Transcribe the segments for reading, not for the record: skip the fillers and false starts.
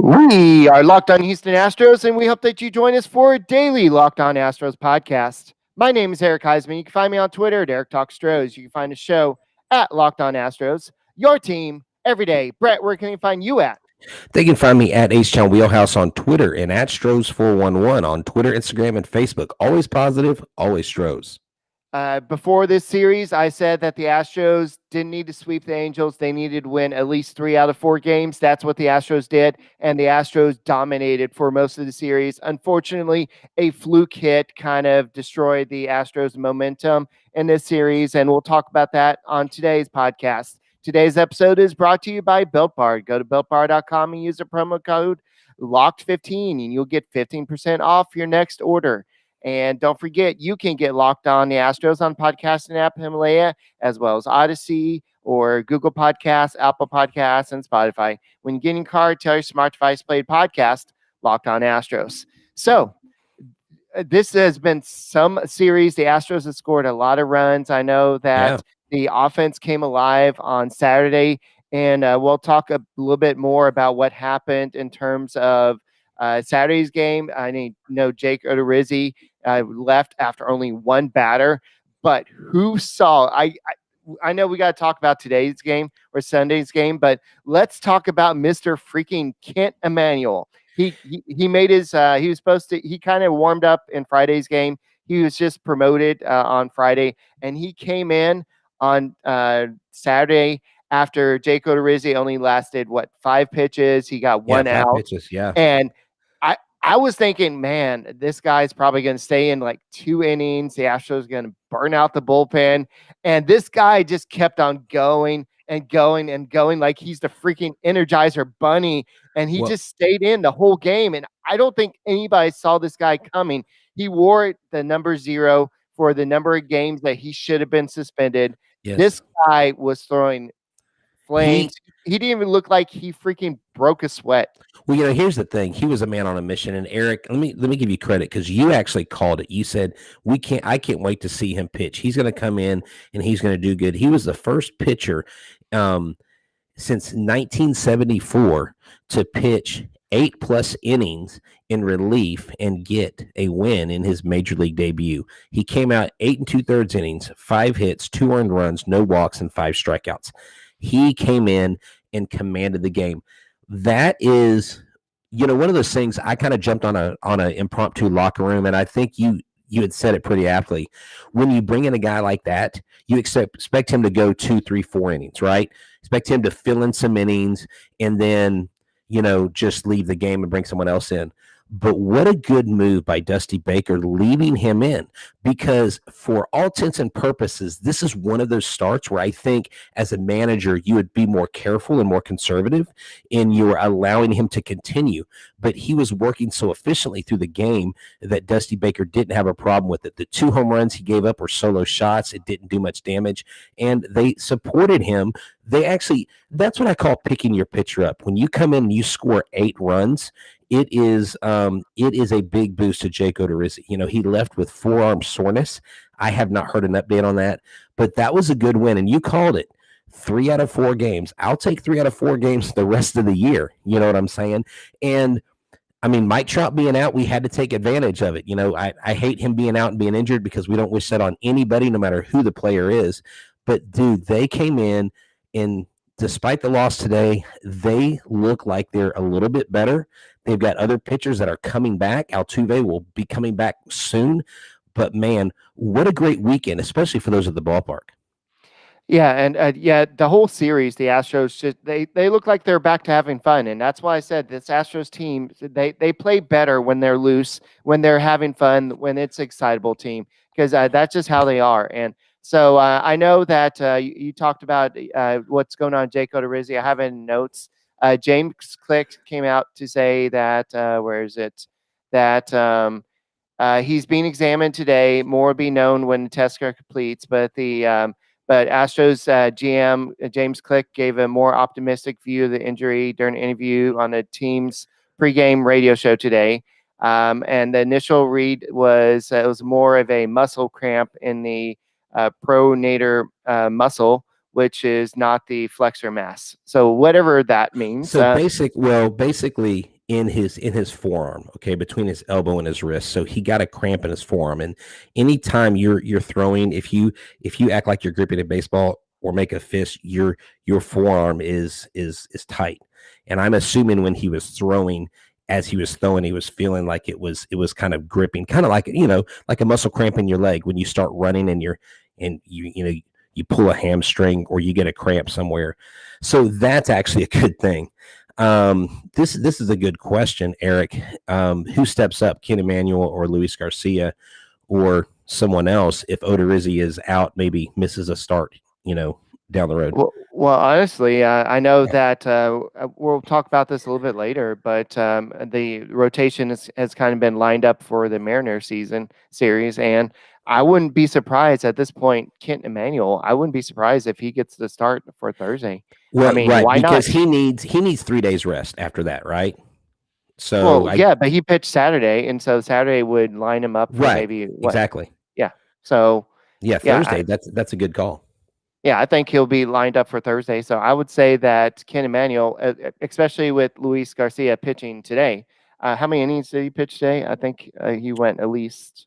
We are Locked On Houston Astros, and we hope that you join us for a daily Locked On Astros podcast. My name is Eric Heisman. You can find me on Twitter at Eric Talk Stros. You can find the show at Locked On Astros. Your team every day. Brett, where can they find you at? They can find me at H-Town Wheelhouse on Twitter and at Stros411 on Twitter, Instagram, and Facebook. Always positive, always Stros. Before this series, I said that the Astros didn't need to sweep the Angels. They needed to win at least 3 out of 4 games. That's what the Astros did, and the Astros dominated for most of the series. Unfortunately, a fluke hit kind of destroyed the Astros' momentum in this series, and we'll talk about that on today's podcast. Today's episode is brought to you by Built Bar. Go to BuiltBar.com and use the promo code LOCKED15, and you'll get 15% off your next order. And don't forget, you can get Locked On the Astros on podcasting app Himalaya, as well as Odyssey or Google Podcasts, Apple Podcasts, and Spotify. When you get in your car, tell your smart device played podcast, Locked On Astros. So this has been some series. The Astros have scored a lot of runs. I know that the offense came alive on Saturday, and we'll talk a little bit more about what happened in terms of Saturday's game. I know Jake Odorizzi left after only one batter, but who saw? I know we got to talk about today's game or Sunday's game, but let's talk about Mr. freaking Kent Emanuel. He made his he was supposed to, he kind of warmed up in Friday's game. He was just promoted on Friday, and he came in on Saturday after Jake Odorizzi only lasted 5 pitches. He got one out. 5 pitches, yeah. And I was thinking, man, this guy's probably going to stay in 2 innings. The Astros are going to burn out the bullpen. And this guy just kept on going and going and going like he's the freaking Energizer Bunny. And he just stayed in the whole game. And I don't think anybody saw this guy coming. He wore the number 0 for the number of games that he should have been suspended. Yes. This guy was throwing flames. He didn't even look like he freaking broke a sweat. Well, here's the thing. He was a man on a mission. And Eric, let me give you credit because you actually called it. You said I can't wait to see him pitch. He's going to come in and he's going to do good. He was the first pitcher since 1974 to pitch 8+ innings in relief and get a win in his major league debut. He came out 8 2/3 innings, 5 hits, 2 earned runs, no walks, and 5 strikeouts. He came in and commanded the game. That is, one of those things. I kind of jumped on a impromptu locker room, and I think you had said it pretty aptly. When you bring in a guy like that, you expect him to go 2, 3, 4 innings, right? Expect him to fill in some innings and then, just leave the game and bring someone else in. But what a good move by Dusty Baker leaving him in, because for all intents and purposes, this is one of those starts where I think as a manager, you would be more careful and more conservative in your allowing him to continue. But he was working so efficiently through the game that Dusty Baker didn't have a problem with it. The 2 home runs he gave up were solo shots. It didn't do much damage, and they supported him. That's what I call picking your pitcher up. When you come in and you score 8 runs, it is a big boost to Jake Odorizzi. He left with forearm soreness. I have not heard an update on that, but that was a good win. And you called it 3 out of 4 games. I'll take 3 out of 4 games the rest of the year. You know what I'm saying? And Mike Trout being out, we had to take advantage of it. I hate him being out and being injured because we don't wish that on anybody, no matter who the player is. But dude, they came in and despite the loss today, they look like they're a little bit better. They've got other pitchers that are coming back. Altuve will be coming back soon. But, man, what a great weekend, especially for those at the ballpark. Yeah, and the whole series, the Astros, they look like they're back to having fun. And that's why I said this Astros team, they play better when they're loose, when they're having fun, when it's an excitable team, because that's just how they are. And so I know that you talked about what's going on with Jake Odorizzi. I have in notes. James Click came out to say that, that he's being examined today. More will be known when the test completes. But Astros GM James Click gave a more optimistic view of the injury during an interview on the team's pregame radio show today. And the initial read was it was more of a muscle cramp in the pronator muscle, which is not the flexor mass. So whatever that means. So basically in his forearm, okay, between his elbow and his wrist. So he got a cramp in his forearm. And anytime you're throwing, if you act like you're gripping a baseball or make a fist, your forearm is tight. And I'm assuming when he was throwing, as he was throwing, he was feeling like it was kind of gripping, kind of like, like a muscle cramp in your leg when you start running and you pull a hamstring or you get a cramp somewhere. So that's actually a good thing. This is a good question, Eric. Who steps up, Ken Emmanuel or Luis Garcia or someone else if Odorizzi is out, maybe misses a start, down the road? Well, honestly, I know that we'll talk about this a little bit later, but the rotation has kind of been lined up for the Mariners series, and I wouldn't be surprised at this point, Kent Emmanuel. I wouldn't be surprised if he gets the start for Thursday. Well, I mean, right, why because not? he needs 3 days rest after that, right? So Well, yeah, but he pitched Saturday, and so Saturday would line him up for maybe what? exactly. Yeah. So Yeah, yeah, Thursday. That's a good call. yeah, I think he'll be lined up for Thursday. So I would say that Ken Emmanuel, especially with Luis Garcia pitching today, how many innings did he pitch today? I think he went at least.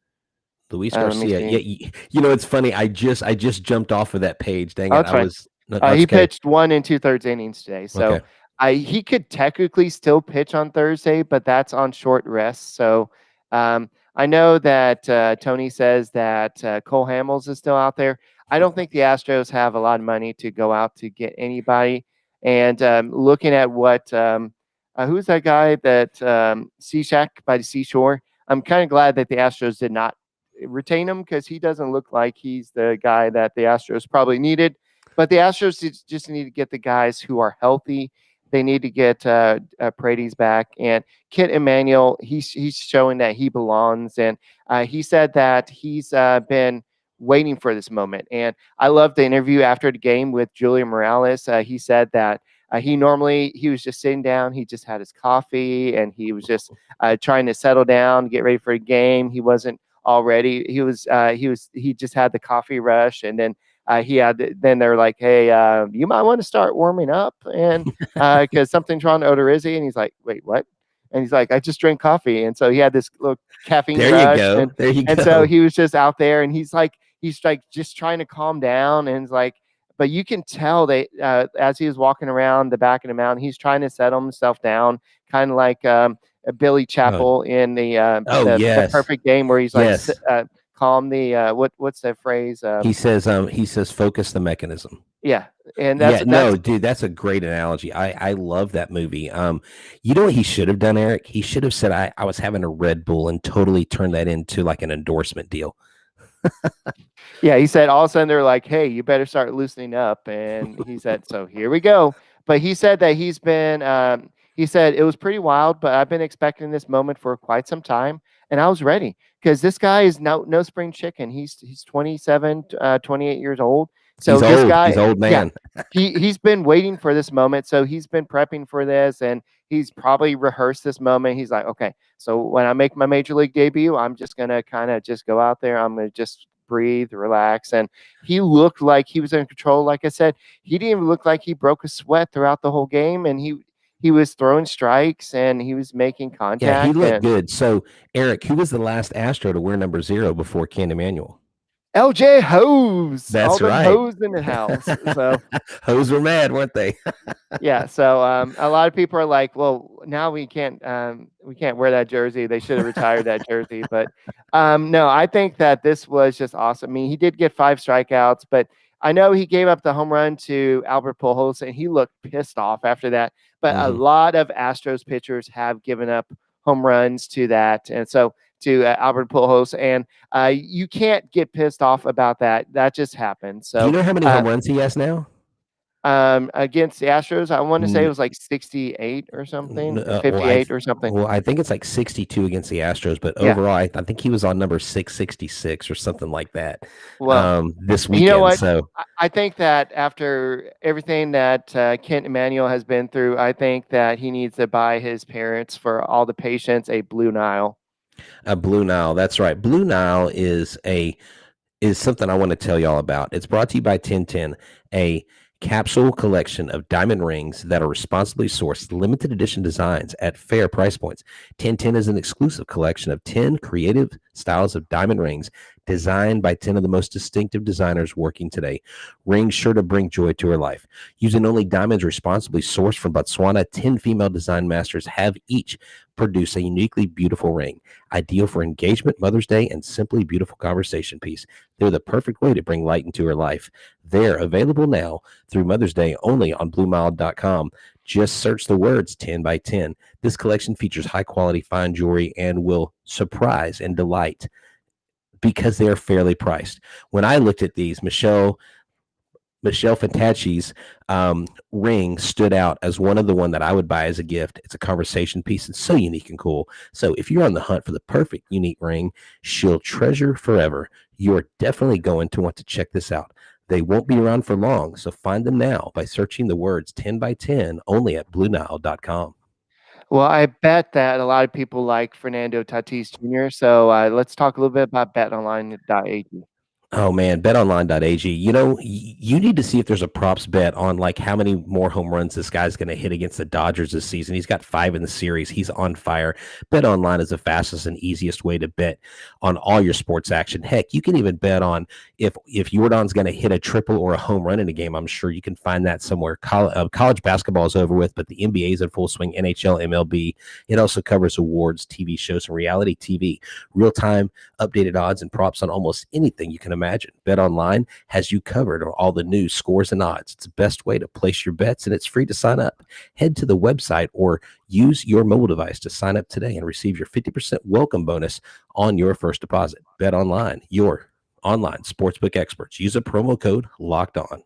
Luis Let me Garcia. see. Yeah, it's funny. I just jumped off of that page. Dang Oh, it! that's fine. No, that's He okay. pitched 1 2/3 innings today, so Okay. he could technically still pitch on Thursday, but that's on short rest. So I know that Tony says that Cole Hamels is still out there. I don't think the Astros have a lot of money to go out to get anybody. And looking at what who's that guy that Shack by the seashore? I'm kind of glad that the Astros did not retain him because he doesn't look like he's the guy that the Astros probably needed. But the Astros just need to get the guys who are healthy. They need to get Paredes back, and Kent Emmanuel. He's showing that he belongs, and he said that he's been waiting for this moment. And I love the interview after the game with Julian Morales. He said that he was just sitting down. He just had his coffee, and he was just trying to settle down, get ready for a game. He wasn't already. He just had the coffee rush, and then then they're like, hey, you might want to start warming up, and because something's wrong with Odorizzi. And he's like, wait, what? And he's like, I just drank coffee. And so he had this little caffeine There rush. you go. There you and go. so he was just out there, and he's like just trying to calm down. And he's like, but you can tell that as he was walking around the back of the mountain, he's trying to settle himself down, kind of like Billy Chappell in the Perfect Game, where he's like, calm the what's that phrase? He says focus the mechanism. Yeah, and dude, that's a great analogy. I love that movie. You know what he should have done, Eric? He should have said I was having a Red Bull and totally turned that into like an endorsement deal. Yeah, he said all of a sudden they're like, hey, you better start loosening up, and he said, so here we go. But he said that he said it was pretty wild, but I've been expecting this moment for quite some time, and I was ready because this guy is no spring chicken. He's 27, 28 years old. So he's old man. Yeah, he's been waiting for this moment. So he's been prepping for this, and he's probably rehearsed this moment. He's like, okay, so when I make my major league debut, I'm just gonna kind of just go out there. I'm gonna just breathe, relax. And he looked like he was in control. Like I said, he didn't even look like he broke a sweat throughout the whole game, and he was throwing strikes and he was making contact. Yeah, he looked good. So, Eric, who was the last Astro to wear number 0 before Ken Emmanuel? LJ Hose. That's all right. Hose in the house. So Hose were mad, weren't they? Yeah. So a lot of people are like, well, now we can't wear that jersey. They should have retired that jersey. But no, I think that this was just awesome. I mean, he did get 5 strikeouts, but I know he gave up the home run to Albert Pujols, and he looked pissed off after that. But a lot of Astros pitchers have given up home runs to that, and so to Albert Pujols, and you can't get pissed off about that. That just happened. So do you know how many home runs he has now? Against the Astros, I want to say it was like 68 or something, 58 or something. Well, I think it's like 62 against the Astros, but overall, I think he was on number 666 or something like that. Well, this weekend. You know what? So I think that after everything that Kent Emmanuel has been through, I think that he needs to buy his parents, for all the patients, a Blue Nile. A Blue Nile, that's right. Blue Nile is is something I want to tell y'all about. It's brought to you by 1010, a capsule collection of diamond rings that are responsibly sourced, limited edition designs at fair price points. 1010 is an exclusive collection of 10 creative styles of diamond rings designed by 10 of the most distinctive designers working today. Rings sure to bring joy to her life. Using only diamonds responsibly sourced from Botswana, 10 female design masters have each produced a uniquely beautiful ring, ideal for engagement, Mother's Day, and simply beautiful conversation piece. They're the perfect way to bring light into her life. They're available now through Mother's Day only on BlueMile.com. Just search the words 10 by 10. This collection features high-quality fine jewelry and will surprise and delight because they are fairly priced. When I looked at these, Michelle Fantacci's ring stood out as one that I would buy as a gift. It's a conversation piece. It's so unique and cool. So if you're on the hunt for the perfect unique ring she'll treasure forever, you're definitely going to want to check this out. They won't be around for long, so find them now by searching the words 10 by 10 only at BlueNile.com. Well, I bet that a lot of people like Fernando Tatis Jr., so let's talk a little bit about betonline.ag. Oh man, betonline.ag. You need to see if there's a props bet on like how many more home runs this guy's going to hit against the Dodgers this season. He's got 5 in the series. He's on fire. BetOnline is the fastest and easiest way to bet on all your sports action. Heck, you can even bet on if Jordan's going to hit a triple or a home run in a game. I'm sure you can find that somewhere. College basketball is over with, but the NBA is in full swing. NHL, MLB. It also covers awards, TV shows, and reality TV. Real-time updated odds and props on almost anything you can imagine. BetOnline has you covered on all the news, scores, and odds. It's the best way to place your bets, and it's free to sign up. Head to the website or use your mobile device to sign up today and receive your 50% welcome bonus on your first deposit. BetOnline, your online sportsbook experts. Use a promo code LOCKEDON.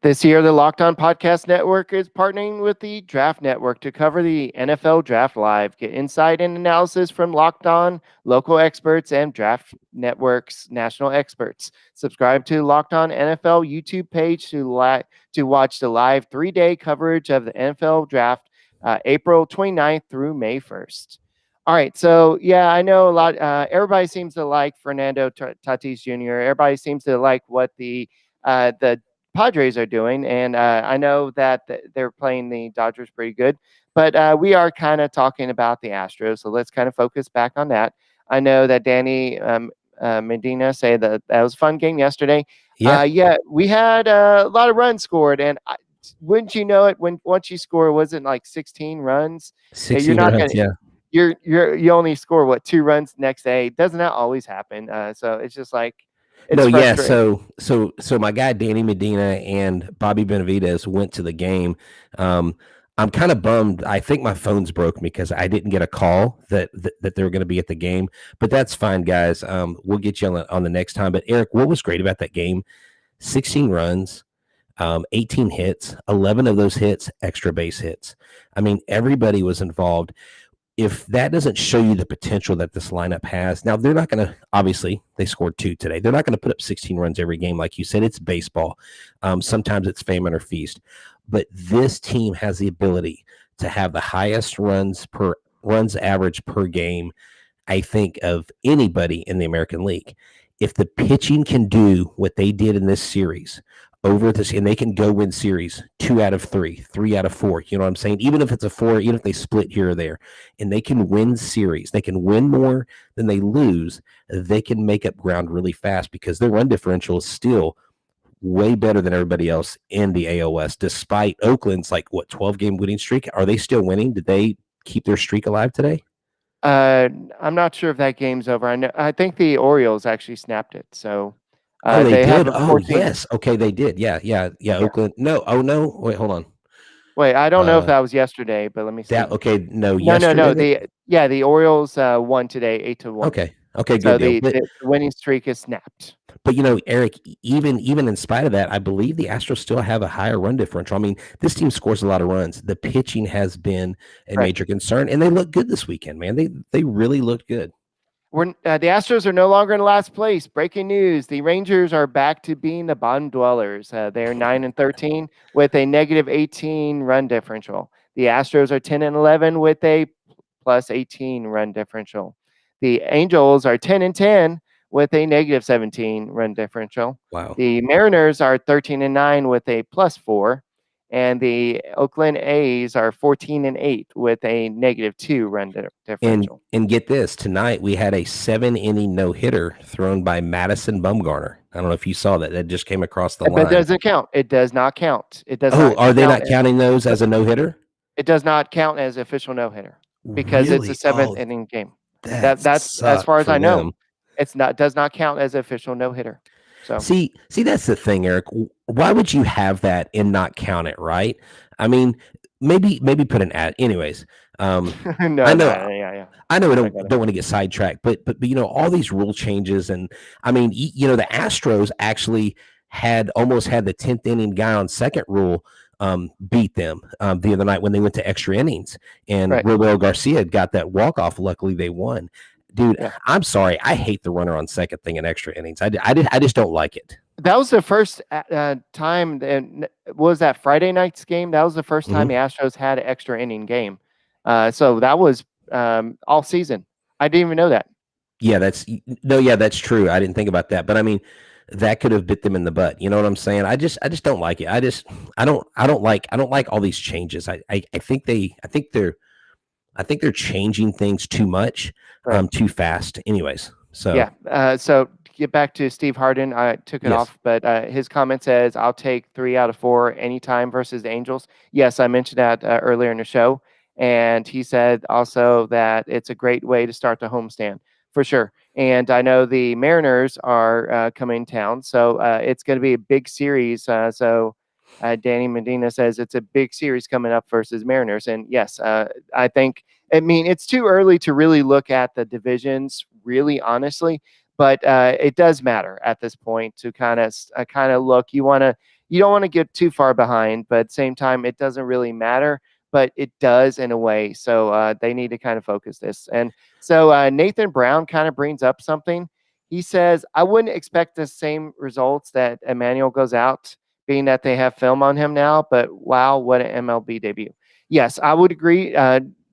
This year, the Locked On Podcast Network is partnering with the Draft Network to cover the NFL Draft Live. Get insight and analysis from Locked On, local experts, and Draft Network's national experts. Subscribe to Locked On NFL YouTube page to watch the live 3-day coverage of the NFL Draft, April 29th through May 1st. All right, so yeah, I know a lot. Everybody seems to like Fernando Tatis Jr. Everybody seems to like what the Padres are doing, and I know that they're playing the Dodgers pretty good, but we are kind of talking about the Astros, so let's kind of focus back on that. I know that Danny Medina said that was a fun game yesterday. Yeah. We had a lot of runs scored, and wouldn't you know it, once you score, wasn't like 16 runs? 16 you're not runs, gonna, yeah. you only score what, 2 runs next day? Doesn't that always happen? So it's just like, it's No, yeah. frustrating. So my guy Danny Medina and Bobby Benavidez went to the game. I'm kind of bummed. I think my phone's broke because I didn't get a call that they were going to be at the game, but that's fine, guys. We'll get you on the next time. But Eric, what was great about that game? 16 runs, 18 hits, 11 of those hits extra base hits. I mean, everybody was involved. If that doesn't show you the potential that this lineup has, now they're not going to, obviously, they scored 2 today. They're not going to put up 16 runs every game. Like you said, it's baseball. Sometimes it's famine or feast. But this team has the ability to have the highest runs average per game, I think, of anybody in the American League. If the pitching can do what they did in this series, and they can go win series 2 out of 3, 3 out of 4. You know what I'm saying? Even if it's a 4, even if they split here or there, and they can win series, they can win more than they lose. They can make up ground really fast because their run differential is still way better than everybody else in the AOS, despite Oakland's 12-game winning streak. Are they still winning? Did they keep their streak alive today? I'm not sure if that game's over. I think the Orioles actually snapped it. So They have did. a Oh, 14. yes. Okay, they did. Yeah. Oakland. No. Oh, no. Wait, hold on. Wait, I don't know if that was yesterday, but let me see. Okay. No, No. yesterday. The Orioles won today 8-1. Okay, So good deal. the winning streak is snapped. But Eric, even in spite of that, I believe the Astros still have a higher run differential. I mean, this team scores a lot of runs. The pitching has been a major concern, and they look good this weekend, man. They really looked good. The Astros are no longer in last place. Breaking news: the Rangers are back to being the bottom dwellers. They're 9-13 with a negative 18 run differential. The Astros are 10-11 with a plus 18 run differential. The Angels are 10-10 with a negative 17 run differential. Wow. The Mariners are 13-9 with a +4, and the Oakland A's are 14-8 with a -2 run differential. And get this, tonight we had a 7-inning no-hitter thrown by Madison Bumgarner. I don't know if you saw that. That just came across the But it line. doesn't count. It does not count. It does Oh, not. are they count not counting those as a no-hitter? It does not count as official no hitter because it's a Really? seventh Oh, inning game. that That's as far sucked as for I know. them. It's not does not count as official no hitter. So See, that's the thing, Eric. Why would you have that and not count it, right? I mean, maybe put an ad. Anyways, no, I know, yeah. I know. I Don't want to get sidetracked, but all these rule changes, and I mean, the Astros actually almost had the 10th inning guy on second rule beat them the other night when they went to extra innings, and Right. Roel Garcia got that walk off. Luckily, they won. Dude, Yeah. I'm sorry. I hate the runner on second thing in extra innings. I just don't like it. That was the first time. And was that Friday night's game? That was the first time the Astros had an extra inning game. So that was all season. I didn't even know that. Yeah, that's true. I didn't think about that, but I mean, that could have bit them in the butt. You know what I'm saying? I just don't like it. I don't like all these changes. I think they're changing things too much, Right. too fast. Anyways, so yeah. So get back to Steve Harden. I took it Yes. off, but his comment says, "I'll take 3 out of 4 anytime versus the Angels." Yes, I mentioned that earlier in the show, and he said also that it's a great way to start the homestand for sure. And I know the Mariners are coming to town, so it's going to be a big series. Danny Medina says it's a big series coming up versus Mariners, and yes, I think. I mean, it's too early to really look at the divisions, really honestly, but it does matter at this point to kind of look. You don't want to get too far behind, but at the same time, it doesn't really matter, but it does in a way. So they need to kind of focus this. And so Nathan Brown kind of brings up something. He says, I wouldn't expect the same results that Emmanuel goes out, being that they have film on him now, but wow, what an MLB debut. Yes, I would agree.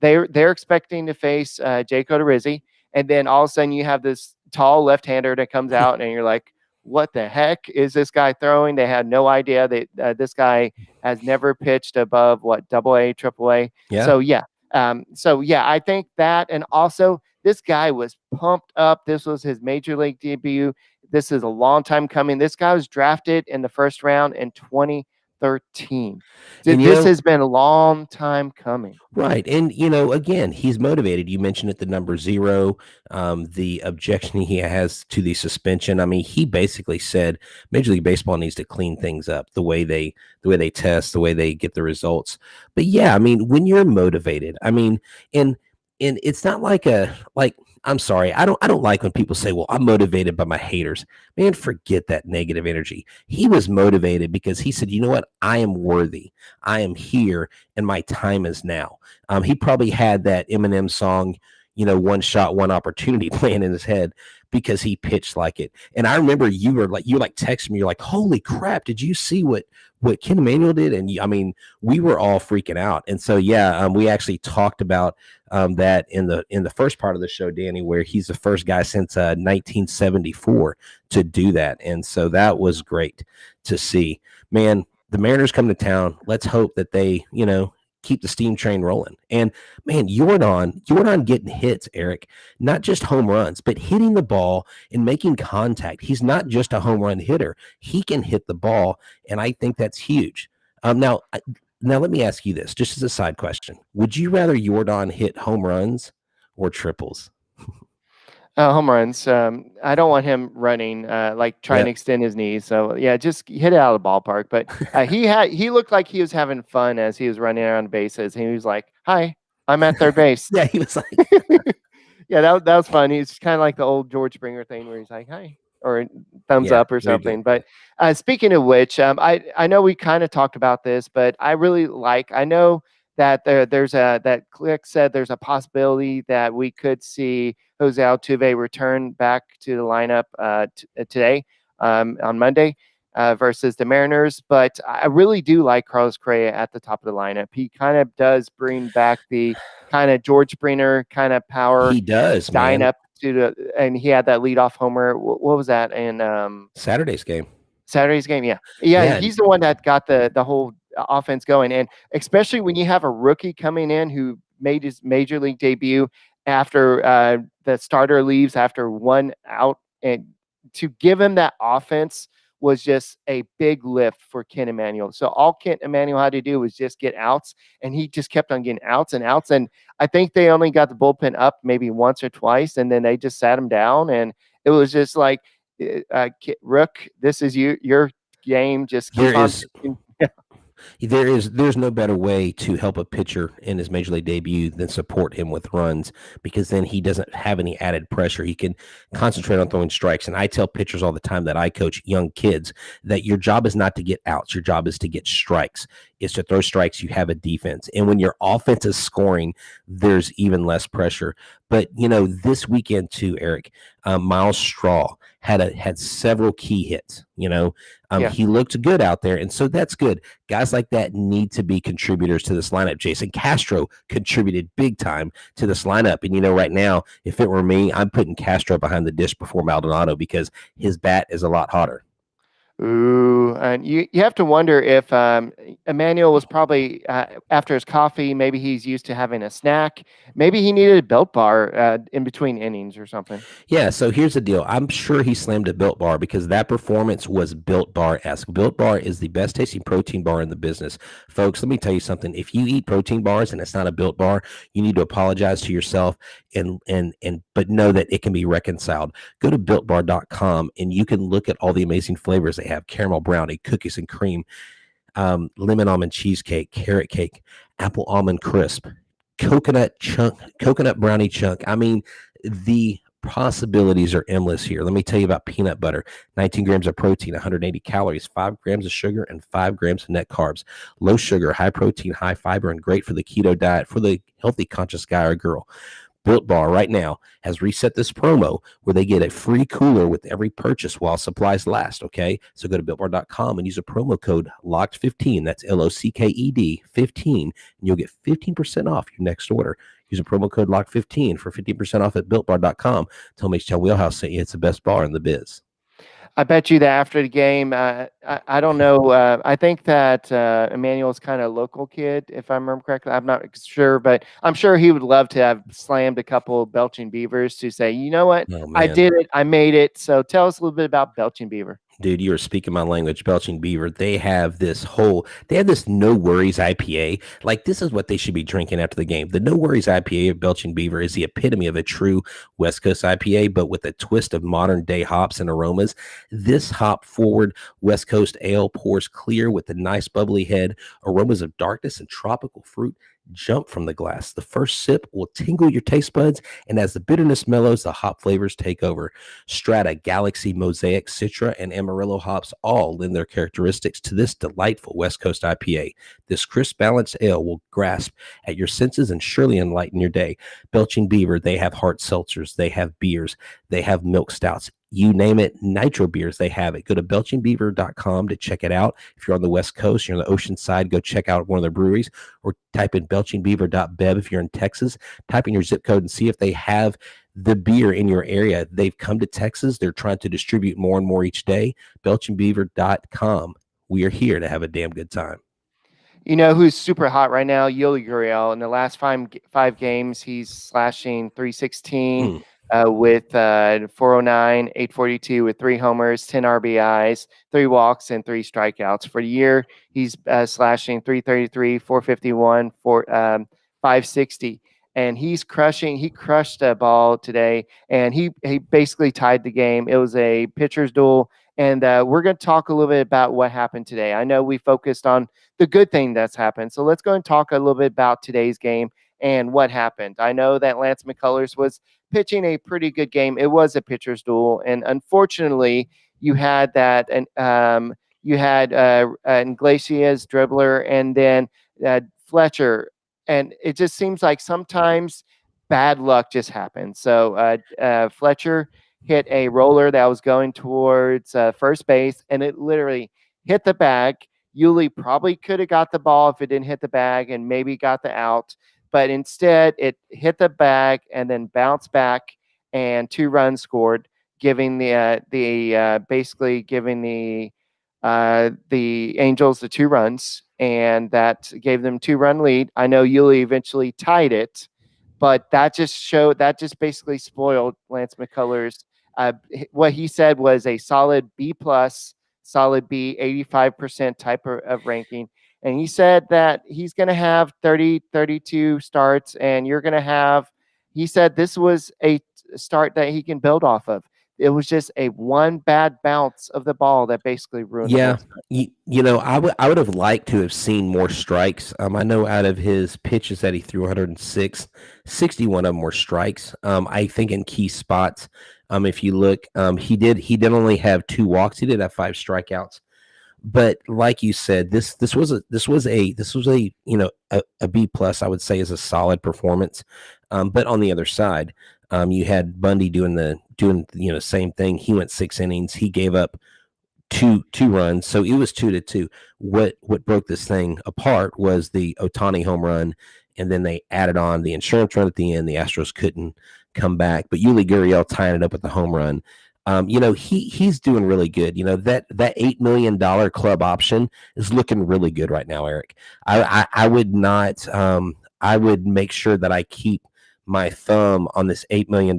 They're expecting to face Jake Odorizzi, and then all of a sudden you have this tall left-hander that comes out, and you're like, "What the heck is this guy throwing?" They had no idea that this guy has never pitched above AA, AAA. yeah. So yeah, I think that, and also this guy was pumped up. This was his major league debut. This is a long time coming. This guy was drafted in the first round in 2013. And, This has been a long time coming. Right. And, again, he's motivated. You mentioned it, the number 0, the objection he has to the suspension. I mean, he basically said Major League Baseball needs to clean things up, the way they test, the way they get the results. But yeah, I mean, when you're motivated, I mean, and it's not like I'm sorry. I don't like when people say, well, I'm motivated by my haters. Man, forget that negative energy. He was motivated because he said, you know what? I am worthy. I am here and my time is now. He probably had that Eminem song, one shot, one opportunity playing in his head because he pitched like it. And I remember you texting me, you're like, holy crap, did you see what Ken Emanuel did? And I mean, we were all freaking out. And so, yeah, we actually talked about that in the first part of the show, Danny, where he's the first guy since 1974 to do that. And so that was great to see. Man, the Mariners come to town. Let's hope that they, keep the steam train rolling. And man, Jordan getting hits, Eric, not just home runs, but hitting the ball and making contact. He's not just a home run hitter. He can hit the ball, and I think that's huge. Now let me ask you this, just as a side question. Would you rather Jordan hit home runs or triples? Home runs. I don't want him running, trying to extend his knees. So yeah, just hit it out of the ballpark. But he looked like he was having fun as he was running around the bases. He was like, "Hi, I'm at third base." Yeah, he was like, yeah, that was fun. He's kind of like the old George Springer thing where he's like, "Hi," or thumbs up or something. But speaking of which, I know we kind of talked about this, but I really I know that that Click said there's a possibility that we could see Jose Altuve return back to the lineup today on Monday versus the Mariners. But I really do like Carlos Correa at the top of the lineup. He kind of does bring back the kind of George Springer kind of power. he does, dying man. up and he had that leadoff homer. What was that? And Saturday's game. Saturday's game, yeah. Yeah. He's the one that got the whole offense going, and especially when you have a rookie coming in who made his major league debut after the starter leaves after one out, and to give him that offense was just a big lift for Ken Emmanuel. So all Ken Emmanuel had to do was just get outs, and he just kept on getting outs and outs. And I think they only got the bullpen up maybe once or twice, and then they just sat him down, and it was just like, Rook, this is your game. Just keep on. There's no better way to help a pitcher in his major league debut than support him with runs, because then he doesn't have any added pressure. He can concentrate on throwing strikes. And I tell pitchers all the time that I coach young kids that your job is not to get outs. Your job is to get strikes. Is to throw strikes. You have a defense. And when your offense is scoring, there's even less pressure. But, this weekend too, Eric, Miles Straw had several key hits. He looked good out there. And so that's good. Guys like that need to be contributors to this lineup. Jason Castro contributed big time to this lineup. And, right now, if it were me, I'm putting Castro behind the dish before Maldonado because his bat is a lot hotter. Ooh, and you have to wonder if Emmanuel was probably after his coffee, maybe he's used to having a snack. Maybe he needed a Built Bar in between innings or something. Yeah, so here's the deal. I'm sure he slammed a Built Bar because that performance was Built Bar-esque. Built Bar is the best tasting protein bar in the business. Folks, let me tell you something. If you eat protein bars and it's not a Built Bar, you need to apologize to yourself but know that it can be reconciled. Go to BuiltBar.com and you can look at all the amazing flavors they have: caramel brownie, cookies and cream, lemon almond cheesecake, carrot cake, apple almond crisp, coconut brownie chunk. I mean, the possibilities are endless here. Let me tell you about peanut butter: 19 grams of protein, 180 calories, 5 grams of sugar, and 5 grams of net carbs. Low sugar, high protein, high fiber, and great for the keto diet for the healthy conscious guy or girl. Built Bar right now has reset this promo where they get a free cooler with every purchase while supplies last, okay? So go to BuiltBar.com and use a promo code LOCKED15, that's LOCKED 15, and you'll get 15% off your next order. Use a promo code LOCKED15 for 15% off at BuiltBar.com. Tell me H-Town Wheelhouse sent you. It's the best bar in the biz. I bet you that after the game, I don't know. I think that Emmanuel's kind of a local kid, if I remember correctly. I'm not sure, but I'm sure he would love to have slammed a couple of Belching Beavers to say, you know what, I did it, I made it. So tell us a little bit about Belching Beaver. Dude, you are speaking my language. Belching Beaver, they have this No Worries IPA. Like, this is what they should be drinking after the game. The No Worries IPA of Belching Beaver is the epitome of a true West Coast IPA, but with a twist of modern day hops and aromas. This hop forward West Coast ale pours clear with a nice bubbly head. Aromas of darkness and tropical fruit jump from the glass. The first sip will tingle your taste buds, and as the bitterness mellows, the hop flavors take over. Strata, Galaxy, Mosaic, Citra, and Amarillo hops all lend their characteristics to this delightful West Coast IPA. This crisp, balanced ale will grasp at your senses and surely enlighten your day. Belching Beaver, they have hard seltzers, they have beers, they have milk stouts. You name it, nitro beers, they have it. Go to belchingbeaver.com to check it out. If you're on the West Coast, you're on the ocean side, go check out one of their breweries, or type in belchingbeaver.bev if you're in Texas. Type in your zip code and see if they have the beer in your area. They've come to Texas. They're trying to distribute more and more each day. belchingbeaver.com. We are here to have a damn good time. You know who's super hot right now? Yuli Gurriel. In the last five games, he's slashing 316 with 409, 842 with 3 homers, 10 RBIs, 3 walks, and 3 strikeouts. For the year, he's slashing 333, 451, 560. And he's crushing. He crushed a ball today, and he basically tied the game. It was a pitcher's duel. And we're going to talk a little bit about what happened today. I know we focused on the good thing that's happened. So let's go and talk a little bit about today's game and what happened. I know that Lance McCullers was pitching a pretty good game. It was a pitcher's duel. And unfortunately, you had that, and you had Iglesias, dribbler, and then Fletcher. And it just seems like sometimes bad luck just happens. So Fletcher hit a roller that was going towards first base, and it literally hit the bag. Yuli probably could have got the ball if it didn't hit the bag and maybe got the out, but instead it hit the bag and then bounced back and 2 runs scored, giving basically giving the Angels the 2 runs, and that gave them 2-run lead. I know Yuli eventually tied it, but that just basically spoiled Lance McCullers. What he said was a solid B plus, solid B, 85% type of ranking. And he said that he's going to have 30, 32 starts, and you're going to have, he said this was a start that he can build off of. It was just a one bad bounce of the ball that basically ruined the whole Yeah, start. I would have liked to have seen more strikes. I know out of his pitches that he threw 106, 61 of them were strikes. I think in key spots. If you look, he did only have 2 walks. He did have 5 strikeouts. But like you said, this was a a B plus. I would say is a solid performance. But on the other side, you had Bundy doing same thing. He went 6 innings. He gave up two runs, so it was 2-2. What broke this thing apart was the Ohtani home run, and then they added on the insurance run at the end. The Astros couldn't come back, but Yuli Gurriel tying it up with the home run. He's doing really good. That $8 million club option is looking really good right now, Eric. I would not. I would make sure that I keep my thumb on this $8 million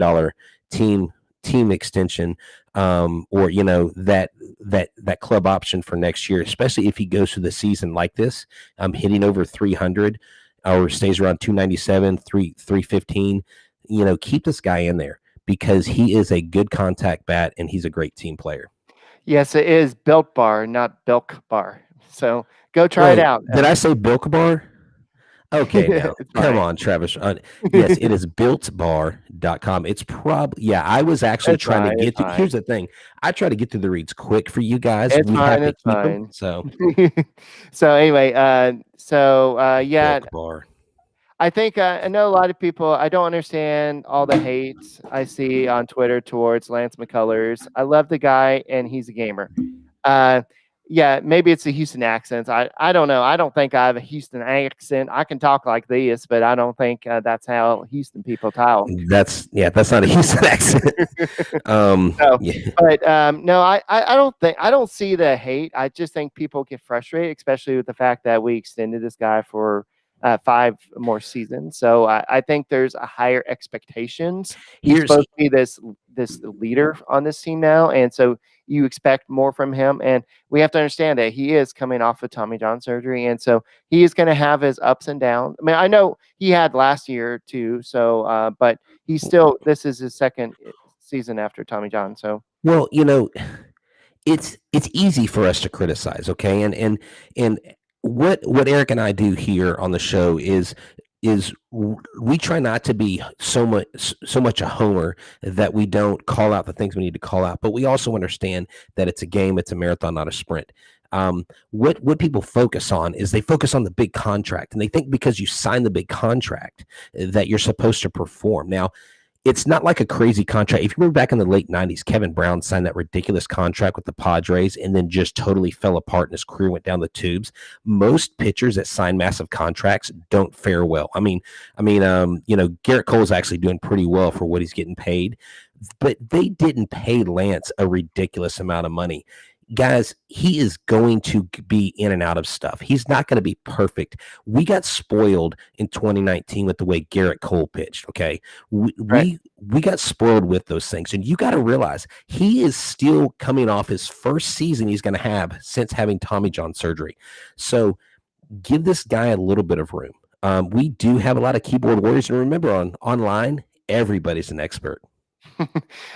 team extension, or that club option for next year, especially if he goes through the season like this, hitting over 300 or stays around 297, 315. Keep this guy in there because he is a good contact bat and he's a great team player. Yes, it is Built Bar, not Bilk Bar. So go try it out. Did I say Bilk Bar? Okay, now come on, Travis. Yes, it is builtbar.com. It's probably, I was actually trying to get to. Here's the thing, I try to get through the reads quick for you guys. It's fine. It's fine. So, so anyway, Bilk Bar. I think I know a lot of people. I don't understand all the hate I see on Twitter towards Lance McCullers. I love the guy, and he's a gamer. Maybe it's a Houston accent. I don't know. I don't think I have a Houston accent. I can talk like this, but I don't think that's how Houston people talk. That's not a Houston accent. No, I don't see the hate. I just think people get frustrated, especially with the fact that we extended this guy for 5 more seasons. So I think there's a higher expectations. He's supposed to be this leader on this team now, and so you expect more from him. And we have to understand that he is coming off of Tommy John surgery, and so he is going to have his ups and downs. I mean, I know he had last year too. So, but he's still. This is his second season after Tommy John. So, well, it's easy for us to criticize, okay, and what Eric and I do here on the show is we try not to be so much a homer that we don't call out the things we need to call out, but we also understand that it's a game, it's a marathon, not a sprint. What people focus on is they focus on the big contract, and they think because you sign the big contract that you're supposed to perform. Now, it's not like a crazy contract. If you remember back in the late 90s, Kevin Brown signed that ridiculous contract with the Padres and then just totally fell apart and his career went down the tubes. Most pitchers that sign massive contracts don't fare well. I mean, Garrett Cole is actually doing pretty well for what he's getting paid, but they didn't pay Lance a ridiculous amount of money. Guys, he is going to be in and out of stuff. He's not going to be perfect. We got spoiled in 2019 with the way Garrett Cole pitched, okay? We got spoiled with those things. And you got to realize he is still coming off his first season he's going to have since having Tommy John surgery. So give this guy a little bit of room. We do have a lot of keyboard warriors. And remember, online, everybody's an expert.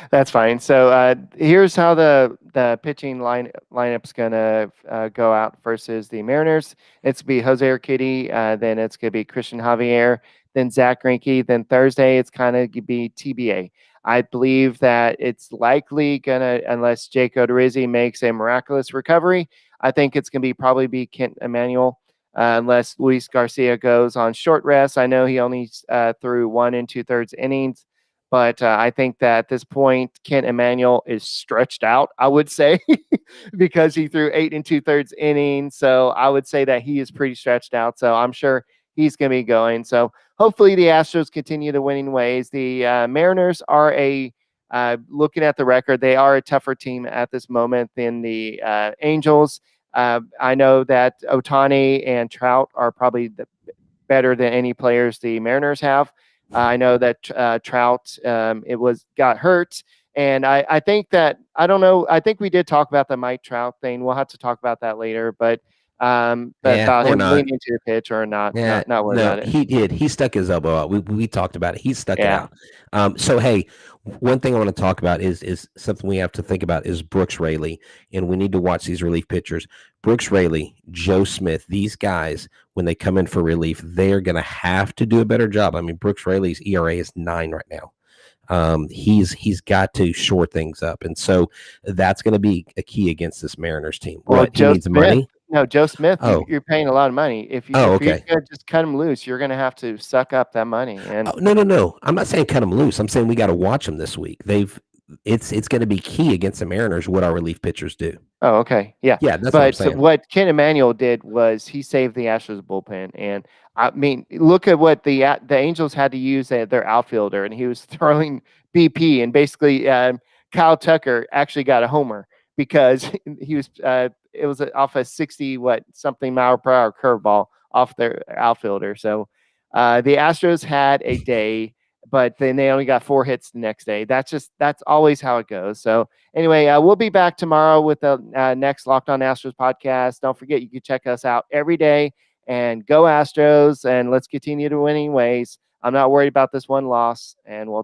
That's fine. So here's how the pitching lineup's gonna go out versus the Mariners. It's gonna be Jose Urquidy, then it's gonna be Christian Javier, then Zach Greinke. Then Thursday it's kind of gonna be TBA. I believe that it's likely gonna, unless Jake Odorizzi makes a miraculous recovery, I think it's gonna probably be Kent Emanuel. Unless Luis Garcia goes on short rest. I know he only threw 1 2/3 innings. But I think that at this point, Kent Emanuel is stretched out, I would say, because he threw 8 2/3 innings. So I would say that he is pretty stretched out. So I'm sure he's going to be going. So hopefully the Astros continue the winning ways. The Mariners are looking at the record, they are a tougher team at this moment than the Angels. I know that Ohtani and Trout are probably better than any players the Mariners have. I know that Trout got hurt, and I think that I don't know. I think we did talk about the Mike Trout thing. We'll have to talk about that later, but about him leaning into the pitch or not worried about it. He did. He stuck his elbow out. We talked about it. He stuck it out. So hey, one thing I want to talk about is something we have to think about is Brooks Raley, and we need to watch these relief pitchers. Brooks Raley, Joe Smith, these guys, when they come in for relief, they're going to have to do a better job. I mean, Brooks Raley's ERA is 9 right now. He's got to shore things up, and so that's going to be a key against this Mariners team. Well, Joe needs money. No, Joe Smith, you're paying a lot of money. If you're going to just cut him loose, you're going to have to suck up that money. And no. I'm not saying cut him loose. I'm saying we got to watch them this week. It's going to be key against the Mariners what our relief pitchers do. Oh, okay. Yeah. That's what I'm saying. What Ken Emanuel did was he saved the Astros bullpen. And I mean, look at what the Angels had to use their outfielder, and he was throwing BP, and basically Kyle Tucker actually got a homer because he was it was off a 60 something mile per hour curveball off their outfielder. So the Astros had a day, but then they only got 4 hits the next day. That's always how it goes. So anyway, we'll be back tomorrow with the next Locked On Astros podcast. Don't forget, you can check us out every day, and go Astros, and let's continue to winning ways. I'm not worried about this one loss, and we'll talk.